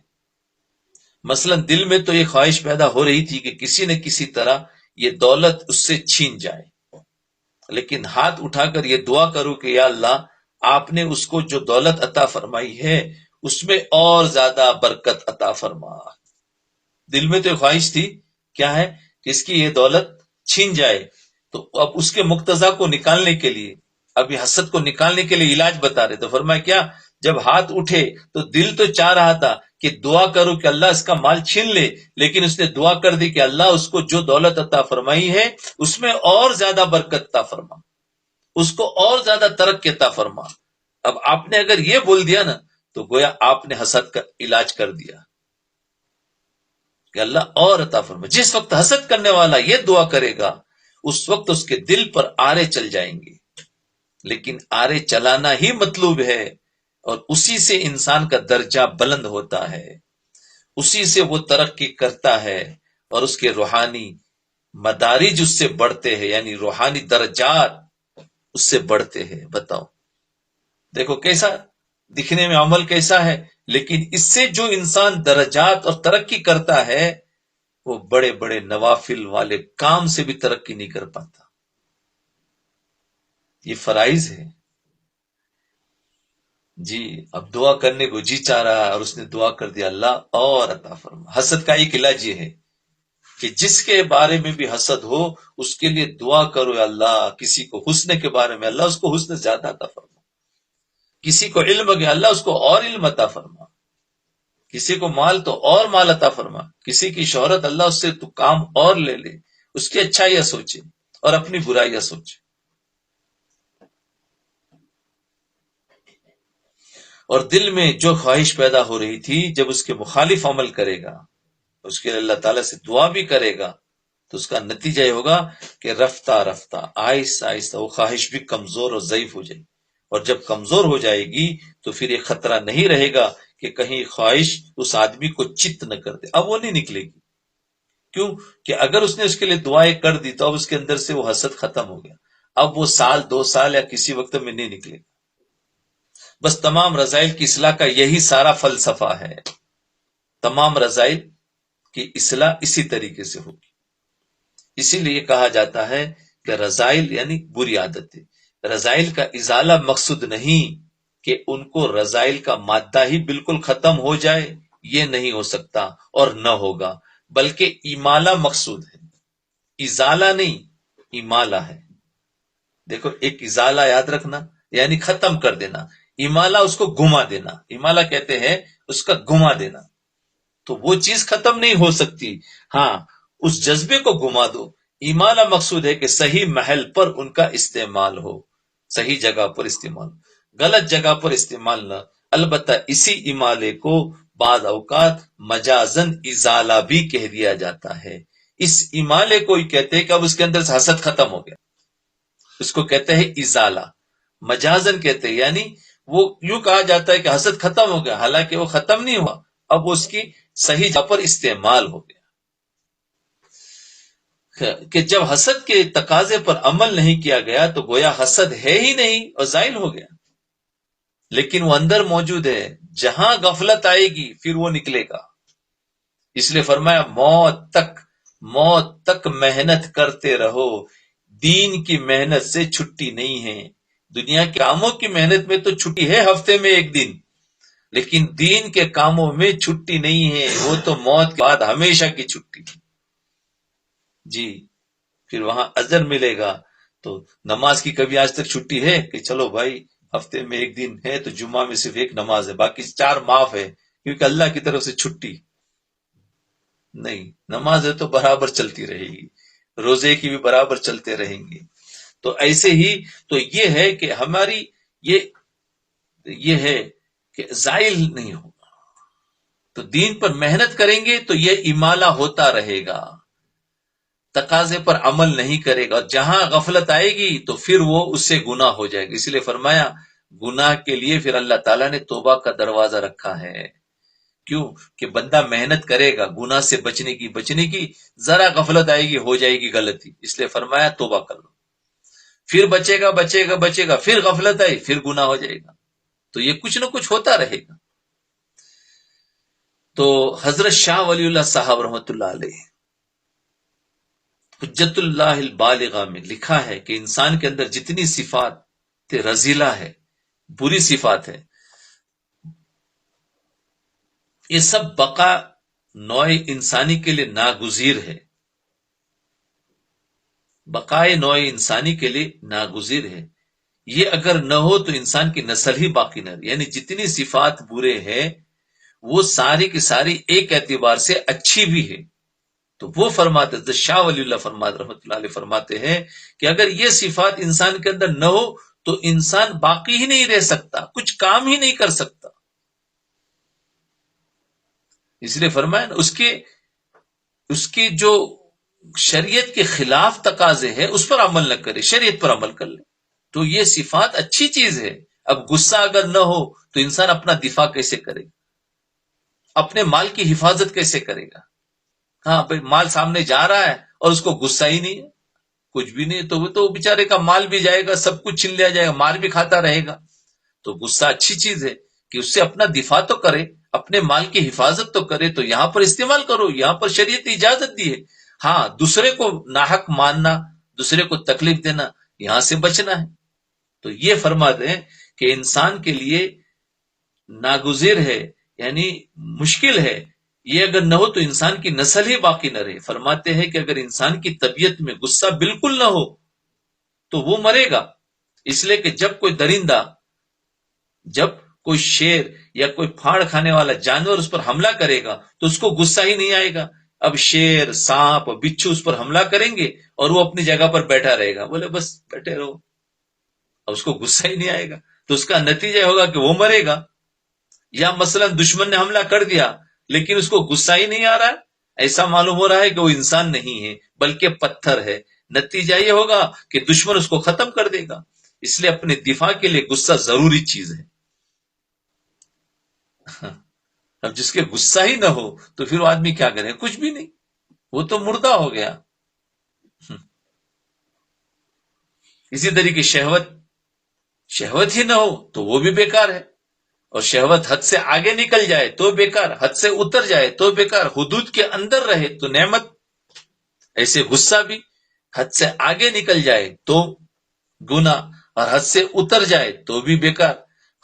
[SPEAKER 2] مثلا دل میں تو یہ خواہش پیدا ہو رہی تھی کہ کسی نہ کسی طرح یہ دولت اس سے چھین جائے، لیکن ہاتھ اٹھا کر یہ دعا کرو کہ یا اللہ آپ نے اس کو جو دولت عطا فرمائی ہے اس میں اور زیادہ برکت عطا فرما. دل میں تو یہ خواہش تھی، کیا ہے کہ اس کی یہ دولت چھین جائے. تو اب اس کے مقتضا کو نکالنے کے لیے، اب یہ حسد کو نکالنے کے لیے علاج بتا رہے. تو فرمایا کیا، جب ہاتھ اٹھے تو دل تو چاہ رہا تھا کہ دعا کرو کہ اللہ اس کا مال چھین لے، لیکن اس نے دعا کر دی کہ اللہ اس کو جو دولت عطا فرمائی ہے اس میں اور زیادہ برکت عطا فرما، اس کو اور زیادہ ترقی عطا فرما. اب آپ نے اگر یہ بول دیا نا تو گویا آپ نے حسد کا علاج کر دیا کہ اللہ اور عطا فرما. جس وقت حسد کرنے والا یہ دعا کرے گا اس وقت اس کے دل پر آرے چل جائیں گے. لیکن آرے چلانا ہی مطلوب ہے، اور اسی سے انسان کا درجہ بلند ہوتا ہے، اسی سے وہ ترقی کرتا ہے، اور اس کے روحانی مدارج اس سے بڑھتے ہیں، یعنی روحانی درجات اس سے بڑھتے ہیں. بتاؤ دیکھو کیسا دکھنے میں عمل کیسا ہے، لیکن اس سے جو انسان درجات اور ترقی کرتا ہے وہ بڑے بڑے نوافل والے کام سے بھی ترقی نہیں کر پاتا. یہ فرائض ہے. جی اب دعا کرنے کو جی چاہ رہا ہے اور اس نے دعا کر دیا اللہ اور عطا فرما. حسد کا ایک علاج یہ ہے کہ جس کے بارے میں بھی حسد ہو اس کے لیے دعا کرو یا اللہ کسی کو حسن کے بارے میں اللہ اس کو حسن زیادہ عطا فرما، کسی کو علم گیا اللہ اس کو اور علم عطا فرما، کسی کو مال تو اور مال عطا فرما، کسی کی شہرت اللہ اس سے تو کام اور لے لے. اس کی اچھائیاں سوچے اور اپنی برائیاں سوچے. اور دل میں جو خواہش پیدا ہو رہی تھی، جب اس کے مخالف عمل کرے گا، اس کے اللہ تعالیٰ سے دعا بھی کرے گا، تو اس کا نتیجہ یہ ہوگا کہ رفتہ رفتہ آہستہ آہستہ وہ خواہش بھی کمزور اور ضعیف ہو جائے گی، اور جب کمزور ہو جائے گی تو پھر یہ خطرہ نہیں رہے گا کہ کہیں خواہش اس آدمی کو چت نہ کر دے، اب وہ نہیں نکلے گی۔ کیوں کہ اگر اس نے اس کے لیے دعائیں کر دی تو اب اس کے اندر سے وہ حسد ختم ہو گیا، اب وہ سال 2 سال یا کسی وقت میں نہیں نکلے گا۔ بس تمام رذائل کی اصلاح کا یہی سارا فلسفہ ہے، تمام رذائل کی اصلاح اسی طریقے سے ہوگی۔ اسی لیے کہا جاتا ہے کہ رذائل یعنی بری عادتیں، رذائل کا ازالہ مقصود نہیں کہ ان کو رذائل کا مادہ ہی بالکل ختم ہو جائے، یہ نہیں ہو سکتا اور نہ ہوگا، بلکہ امالہ مقصود ہے، ازالہ نہیں، امالہ ہے۔ دیکھو، ایک ازالہ یاد رکھنا یعنی ختم کر دینا، امالہ اس کو گما دینا، امالہ کہتے ہیں اس کا گما دینا، تو وہ چیز ختم نہیں ہو سکتی، ہاں اس جذبے کو گما دو۔ امالہ مقصود ہے کہ صحیح محل پر ان کا استعمال ہو، صحیح جگہ پر استعمال، غلط جگہ پر استعمال نہ۔ البتہ اسی امالے کو بعض اوقات مجازن ازالہ بھی کہہ دیا جاتا ہے، اس امالے کو ہی کہتے ہیں کہ اب اس کے اندر سے حسد ختم ہو گیا، اس کو کہتے ہیں ازالہ، مجازن کہتے ہیں، یعنی وہ یوں کہا جاتا ہے کہ حسد ختم ہو گیا، حالانکہ وہ ختم نہیں ہوا، اب اس کی صحیح جگہ پر استعمال ہو گیا۔ کہ جب حسد کے تقاضے پر عمل نہیں کیا گیا تو گویا حسد ہے ہی نہیں اور زائل ہو گیا، لیکن وہ اندر موجود ہے، جہاں غفلت آئے گی پھر وہ نکلے گا۔ اس لیے فرمایا موت تک محنت کرتے رہو، دین کی محنت سے چھٹی نہیں ہے۔ دنیا کے کاموں کی محنت میں تو چھٹی ہے ہفتے میں ایک دن، لیکن دین کے کاموں میں چھٹی نہیں ہے، وہ تو موت کے بعد ہمیشہ کی چھٹی جی۔ پھر وہاں اجر ملے گا۔ تو نماز کی کبھی آج تک چھٹی ہے کہ چلو بھائی ہفتے میں ایک دن ہے تو جمعہ میں صرف ایک نماز ہے، باقی 4 معاف ہے کیونکہ اللہ کی طرف سے چھٹی نہیں؟ نماز ہے تو برابر چلتی رہے گی، روزے کی بھی برابر چلتے رہیں گے۔ تو ایسے ہی تو یہ ہے کہ ہماری یہ ہے کہ زائل نہیں ہوگا، تو دین پر محنت کریں گے تو یہ امالہ ہوتا رہے گا، تقاضے پر عمل نہیں کرے گا، جہاں غفلت آئے گی تو پھر وہ اس سے گناہ ہو جائے گا۔ اس لیے فرمایا گناہ کے لیے پھر اللہ تعالیٰ نے توبہ کا دروازہ رکھا ہے۔ کیوں کہ بندہ محنت کرے گا گناہ سے بچنے کی، ذرا غفلت آئے گی ہو جائے گی غلطی، اس لیے فرمایا توبہ کر لو، پھر بچے گا، پھر غفلت آئی پھر گناہ ہو جائے گا، تو یہ کچھ نہ کچھ ہوتا رہے گا۔ تو حضرت شاہ ولی اللہ صاحب رحمۃ اللہ علیہ حجت اللہ البالغہ میں لکھا ہے کہ انسان کے اندر جتنی صفات رذیلہ ہے، بری صفات ہے، یہ سب بقا نوع انسانی کے لیے ناگزیر ہے، بقائے نوع انسانی کے لیے ناگزیر ہے۔ یہ اگر نہ ہو تو انسان کی نسل ہی باقی نہ رہے، یعنی جتنی صفات برے ہیں وہ ساری کی ساری ایک اعتبار سے اچھی بھی ہے۔ تو وہ فرماتے ہیں، شاہ ولی اللہ رحمۃ اللہ علیہ فرماتے ہیں کہ اگر یہ صفات انسان کے اندر نہ ہو تو انسان باقی ہی نہیں رہ سکتا، کچھ کام ہی نہیں کر سکتا۔ اس لیے فرمایا نا، اس کی جو شریعت کے خلاف تقاضے ہے اس پر عمل نہ کرے، شریعت پر عمل کر لے، تو یہ صفات اچھی چیز ہے۔ اب غصہ اگر نہ ہو تو انسان اپنا دفاع کیسے کرے گا، اپنے مال کی حفاظت کیسے کرے گا؟ ہاں بھائی مال سامنے جا رہا ہے اور اس کو غصہ ہی نہیں ہے، کچھ بھی نہیں، تو وہ تو بیچارے کا مال بھی جائے گا، سب کچھ چھین لیا جائے گا، مار بھی کھاتا رہے گا۔ تو غصہ اچھی چیز ہے کہ اس سے اپنا دفاع تو کرے، اپنے مال کی حفاظت تو کرے، تو یہاں پر استعمال کرو، یہاں پر شریعت اجازت دی ہے۔ ہاں دوسرے کو ناحق ماننا، دوسرے کو تکلیف دینا، یہاں سے بچنا ہے۔ تو یہ فرماتے ہیں کہ انسان کے لیے ناگزیر ہے، یعنی مشکل ہے، یہ اگر نہ ہو تو انسان کی نسل ہی باقی نہ رہے۔ فرماتے ہیں کہ اگر انسان کی طبیعت میں غصہ بالکل نہ ہو تو وہ مرے گا، اس لیے کہ جب کوئی درندہ، جب کوئی شیر یا کوئی پھاڑ کھانے والا جانور اس پر حملہ کرے گا تو اس کو غصہ ہی نہیں آئے گا۔ اب شیر، سانپ، بچھو اس پر حملہ کریں گے اور وہ اپنی جگہ پر بیٹھا رہے گا، بولے بس بیٹھے رہو، اب اس کو غصہ ہی نہیں آئے گا، تو اس کا نتیجہ ہوگا کہ وہ مرے گا۔ یا مثلا دشمن نے حملہ کر دیا لیکن اس کو غصہ ہی نہیں آ رہا ہے، ایسا معلوم ہو رہا ہے کہ وہ انسان نہیں ہے بلکہ پتھر ہے، نتیجہ یہ ہوگا کہ دشمن اس کو ختم کر دے گا۔ اس لیے اپنے دفاع کے لیے غصہ ضروری چیز ہے۔ اب جس کے غصہ ہی نہ ہو تو پھر وہ آدمی کیا کرے؟ کچھ بھی نہیں، وہ تو مردہ ہو گیا۔ اسی طریقے شہوت ہی نہ ہو تو وہ بھی بیکار ہے، اور شہوت حد سے آگے نکل جائے تو بیکار، حد سے اتر جائے تو بیکار، حدود کے اندر رہے تو نعمت۔ ایسے غصہ بھی حد سے آگے نکل جائے تو گناہ، اور حد سے اتر جائے تو بھی بیکار۔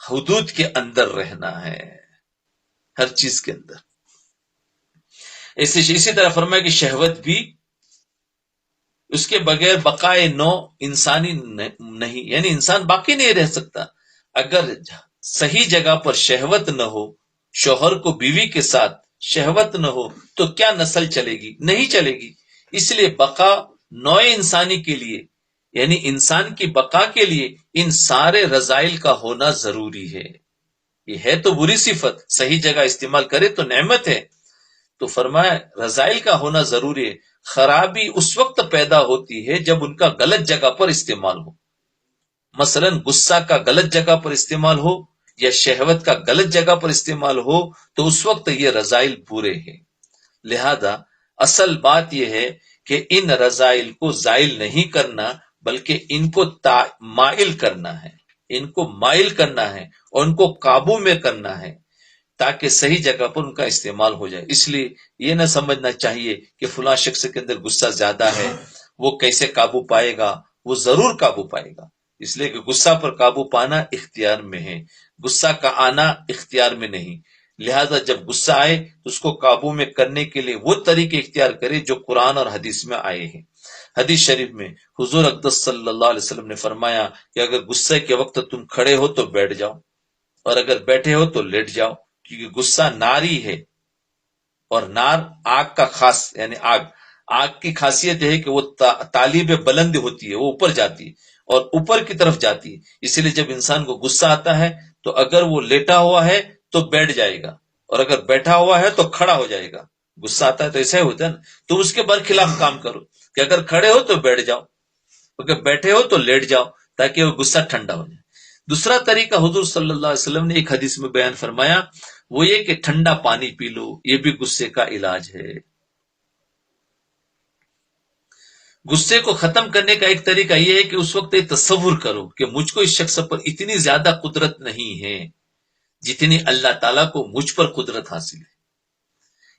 [SPEAKER 2] حدود کے اندر رہنا ہے ہر چیز کے اندر۔ اسی طرح فرمایا کہ شہوت بھی اس کے بغیر بقائے نو انسانی نہیں، یعنی انسان باقی نہیں رہ سکتا۔ اگر صحیح جگہ پر شہوت نہ ہو، شوہر کو بیوی کے ساتھ شہوت نہ ہو تو کیا نسل چلے گی؟ نہیں چلے گی۔ اس لیے بقا نوع انسانی کے لیے، یعنی انسان کی بقا کے لیے ان سارے رذائل کا ہونا ضروری ہے۔ یہ ہے تو بری صفت، صحیح جگہ استعمال کرے تو نعمت ہے۔ تو فرمایا رذائل کا ہونا ضروری ہے۔ خرابی اس وقت پیدا ہوتی ہے جب ان کا غلط جگہ پر استعمال ہو، مثلا غصہ کا غلط جگہ پر استعمال ہو یا شہوت کا غلط جگہ پر استعمال ہو تو اس وقت یہ رذائل برے ہیں۔ لہذا اصل بات یہ ہے کہ ان رذائل کو زائل نہیں کرنا بلکہ ان کو مائل کرنا ہے، ان کو مائل کرنا ہے اور ان کو قابو میں کرنا ہے تاکہ صحیح جگہ پر ان کا استعمال ہو جائے۔ اس لیے یہ نہ سمجھنا چاہیے کہ فلاں شخص کے اندر غصہ زیادہ ہے، وہ کیسے قابو پائے گا؟ وہ ضرور قابو پائے گا، اس لیے کہ غصہ پر قابو پانا اختیار میں ہے، غصہ کا آنا اختیار میں نہیں۔ لہذا جب غصہ آئے تو اس کو قابو میں کرنے کے لیے وہ طریقے اختیار کرے جو قرآن اور حدیث میں آئے ہیں۔ حدیث شریف میں حضور اقدس صلی اللہ علیہ وسلم نے فرمایا کہ اگر غصے کے وقت تم کھڑے ہو تو بیٹھ جاؤ، اور اگر بیٹھے ہو تو لیٹ جاؤ، کیونکہ غصہ ناری ہے، اور نار آگ کا خاص، یعنی آگ کی خاصیت ہے کہ وہ طالب بلند ہوتی ہے، وہ اوپر جاتی ہے اور اوپر کی طرف جاتی ہے۔ اسی لیے جب انسان کو غصہ آتا ہے تو اگر وہ لیٹا ہوا ہے تو بیٹھ جائے گا، اور اگر بیٹھا ہوا ہے تو کھڑا ہو جائے گا۔ غصہ آتا ہے تو ایسا ہی ہوتا ہے نا، تو اس کے برخلاف کام کرو کہ اگر کھڑے ہو تو بیٹھ جاؤ، اگر بیٹھے ہو تو لیٹ جاؤ تاکہ وہ غصہ ٹھنڈا ہو جائے۔ دوسرا طریقہ حضور صلی اللہ علیہ وسلم نے ایک حدیث میں بیان فرمایا، وہ یہ کہ ٹھنڈا پانی پی لو، یہ بھی غصے کا علاج ہے۔ غصے کو ختم کرنے کا ایک طریقہ یہ ہے کہ اس وقت یہ تصور کرو کہ مجھ کو اس شخص پر اتنی زیادہ قدرت نہیں ہے جتنی اللہ تعالیٰ کو مجھ پر قدرت حاصل ہے۔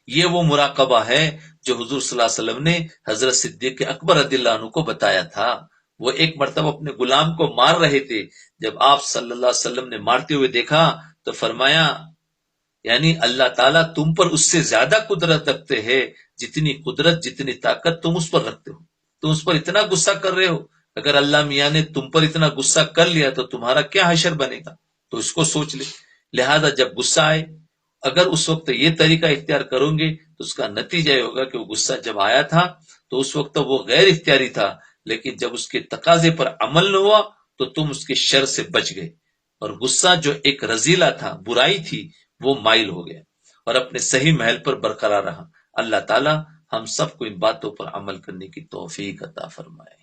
[SPEAKER 2] یہ وہ مراقبہ ہے جو حضور صلی اللہ علیہ وسلم نے حضرت صدیق اکبر رضی اللہ عنہ کو بتایا تھا۔ وہ ایک مرتبہ اپنے غلام کو مار رہے تھے، جب آپ صلی اللہ علیہ وسلم نے مارتے ہوئے دیکھا تو فرمایا یعنی اللہ تعالیٰ تم پر اس سے زیادہ قدرت رکھتے ہیں، جتنی قدرت جتنی طاقت تم اس پر رکھتے ہو، تم اس پر اتنا غصہ کر رہے ہو، اگر اللہ میاں نے تم پر اتنا غصہ کر لیا تو تمہارا کیا حشر بنے گا؟ تو اس کو سوچ لے۔ لہذا جب غصہ آئے اگر اس وقت یہ طریقہ اختیار کرو گے تو اس کا نتیجہ یہ ہوگا کہ وہ غصہ جب آیا تھا تو اس وقت وہ غیر اختیاری تھا، لیکن جب اس کے تقاضے پر عمل نہ ہوا تو تم اس کے شر سے بچ گئے، اور غصہ جو ایک رذیلہ تھا، برائی تھی، وہ مائل ہو گیا اور اپنے صحیح محل پر برقرار رہا۔ اللہ تعالی ہم سب کو ان باتوں پر عمل کرنے کی توفیق عطا فرمائے۔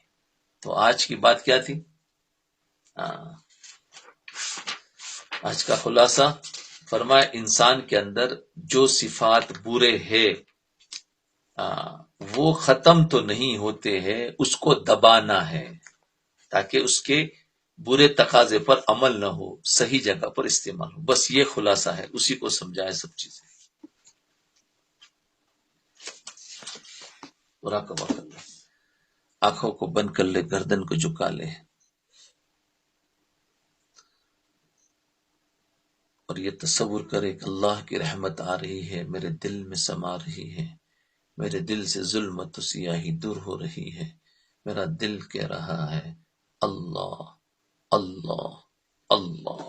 [SPEAKER 2] تو آج کی بات کیا تھی؟ آج کا خلاصہ فرمایا انسان کے اندر جو صفات برے ہیں وہ ختم تو نہیں ہوتے ہیں، اس کو دبانا ہے تاکہ اس کے برے تقاضے پر عمل نہ ہو، صحیح جگہ پر استعمال ہو۔ بس یہ خلاصہ ہے، اسی کو سمجھائے سب چیزیں۔ مراقبہ کر لے، آنکھوں کو بند کر لے، گردن کو جھکا لے، اور یہ تصور کرے کہ اللہ کی رحمت آ رہی ہے، میرے دل میں سما رہی ہے، میرے دل سے ظلمت و سیاہی دور ہو رہی ہے، میرا دل کہہ رہا ہے اللہ اللہ اللہ۔